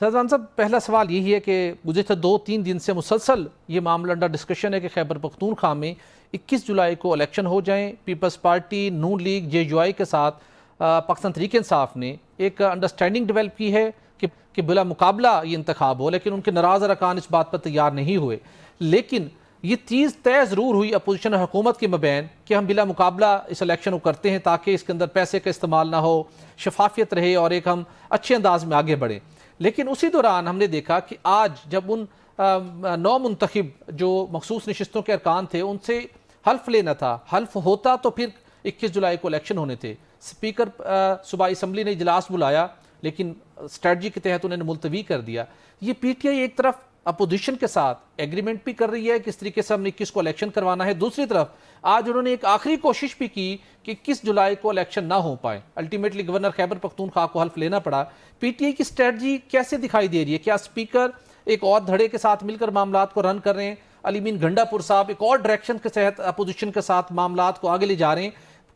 سرزان صاحب، پہلا سوال یہی ہے کہ گزشتہ 2-3 دن سے مسلسل یہ معاملہ انڈر ڈسکشن ہے کہ خیبر پختونخوا میں 21 جولائی کو الیکشن ہو جائیں۔ پیپلز پارٹی، نون لیگ، جے یو آئی کے ساتھ پاکستان تحریک انصاف نے ایک انڈرسٹینڈنگ ڈیولپ کی ہے کہ بلا مقابلہ یہ انتخاب ہو، لیکن ان کے ناراض ارکان اس بات پر تیار نہیں ہوئے۔ لیکن یہ چیز طے ضرور ہوئی اپوزیشن اور حکومت کے مابین کہ ہم بلا مقابلہ اس الیکشن کو کرتے ہیں تاکہ اس کے اندر پیسے کا استعمال نہ ہو، شفافیت رہے اور ایک ہم اچھے انداز میں آگے بڑھیں۔ لیکن اسی دوران ہم نے دیکھا کہ آج جب ان نو منتخب جو مخصوص نشستوں کے ارکان تھے ان سے حلف لینا تھا، حلف ہوتا تو پھر 21 جولائی کو الیکشن ہونے تھے۔ سپیکر صوبائی اسمبلی نے اجلاس بلایا لیکن اسٹریٹجی کے تحت انہوں نے ملتوی کر دیا۔ یہ پی ٹی آئی ایک طرف اپوزیشن کے ساتھ ایگریمنٹ بھی کر رہی ہے کہ اس طریقے سے ہم نے 21 کو الیکشن کروانا ہے، دوسری طرف آج انہوں نے ایک آخری کوشش بھی کی کہ 21 جولائی کو الیکشن نہ ہو پائے۔ الٹیمیٹلی گورنر خیبر پختونخوا کو حلف لینا پڑا۔ پی ٹی آئی کی اسٹریٹجی کیسے دکھائی دے رہی ہے؟ کیا اسپیکر ایک اور دھڑے کے ساتھ مل کر معاملات کو رن کر رہے ہیں؟ علی مین گھنڈا پور صاحب ایک اور ڈائریکشن کے تحت اپوزیشن کے ساتھ معاملات کو آگے لے جا رہے ہیں۔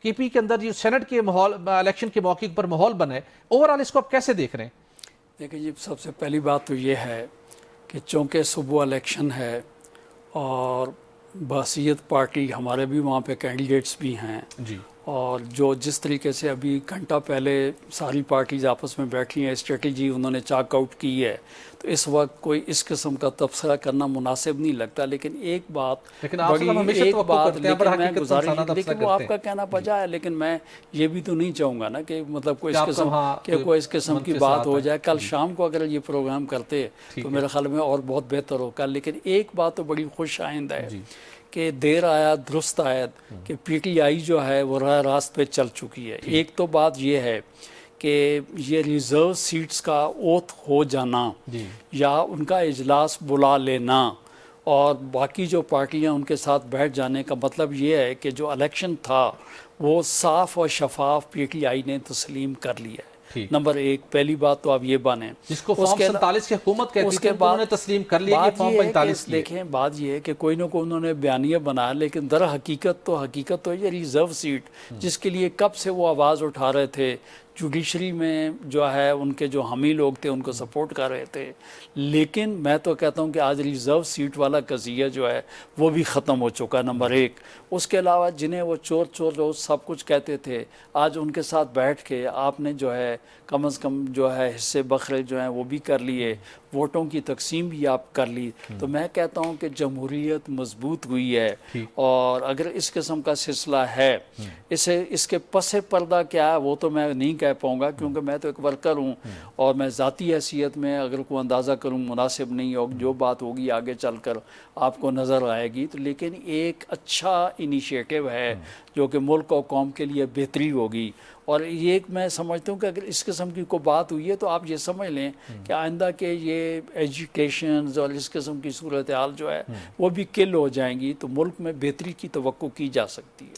کے پی کے اندر یہ سینٹ کے ماحول، الیکشن کے موقع پر ماحول بنا ہے، اوورآل اس کو آپ کیسے دیکھ رہے ہیں؟ دیکھیں جی، سب سے پہلی بات تو یہ ہے کہ چونکہ صبح الیکشن ہے اور بحثیت پارٹی ہمارے بھی وہاں پہ کینڈیڈیٹس بھی ہیں جی، اور جو جس طریقے سے ابھی گھنٹہ پہلے ساری پارٹیز آپس میں بیٹھی ہیں، اسٹریٹجی انہوں نے چاک آؤٹ کی ہے، تو اس وقت کوئی اس قسم کا تبصرہ کرنا مناسب نہیں لگتا۔ لیکن ایک بات میں گزارش، لیکن وہ آپ کا کہنا بجا ہے، لیکن میں یہ بھی تو نہیں چاہوں گا نا کہ مطلب کوئی اس قسم کی بات ہو جائے۔ کل شام کو اگر یہ پروگرام کرتے تو میرے خیال میں اور بہت بہتر ہوگا۔ لیکن ایک بات تو بڑی خوش آئند ہے کہ دیر آیا درست آیت کہ پی ٹی آئی جو ہے وہ راہ راست پہ چل چکی ہے۔ ایک تو بات یہ ہے کہ یہ ریزرو سیٹس کا اوتھ ہو جانا یا ان کا اجلاس بلا لینا اور باقی جو پارٹیاں ان کے ساتھ بیٹھ جانے کا مطلب یہ ہے کہ جو الیکشن تھا وہ صاف اور شفاف پی ٹی آئی نے تسلیم کر لیا ہے۔ نمبر ایک، پہلی بات تو آپ یہ بانے جس کو فارم 47 کی حکومت کہتی تھی انہوں نے تسلیم کر لیا کہ فارم 45 کی۔ دیکھیں بات یہ ہے کہ کوئی نہ کوئی انہوں نے بیانیہ بنایا، لیکن در حقیقت تو یہ ریزرو سیٹ جس کے لیے کب سے وہ آواز اٹھا رہے تھے، جوڈیشری میں جو ہے ان کے جو حامی لوگ تھے ان کو سپورٹ کر رہے تھے، لیکن میں تو کہتا ہوں کہ آج ریزرو سیٹ والا قضیہ جو ہے وہ بھی ختم ہو چکا، نمبر ایک۔ اس کے علاوہ جنہیں وہ چور روز سب کچھ کہتے تھے، آج ان کے ساتھ بیٹھ کے آپ نے جو ہے کم از کم جو ہے حصے بکھرے جو ہیں وہ بھی کر لیے، ووٹوں کی تقسیم بھی آپ کر لی، تو میں کہتا ہوں کہ جمہوریت مضبوط ہوئی ہے۔ اور اگر اس قسم کا سلسلہ ہے، اس کے پس پردہ کیا ہے وہ تو میں نہیں کہہ پاؤں گا، کیونکہ میں تو ایک ورکر ہوں اور میں ذاتی حیثیت میں اگر کوئی اندازہ کروں مناسب نہیں ہو، جو بات ہوگی آگے چل کر آپ کو نظر آئے گی۔ تو لیکن ایک اچھا انیشیٹو ہے جو کہ ملک اور قوم کے لیے بہتری ہوگی، اور یہ میں سمجھتا ہوں کہ اگر اس قسم کی کوئی بات ہوئی ہے تو آپ یہ سمجھ لیں کہ آئندہ کے یہ ایجوکیشنز اور اس قسم کی صورتحال جو ہے وہ بھی کل ہو جائیں گی، تو ملک میں بہتری کی توقع کی جا سکتی ہے۔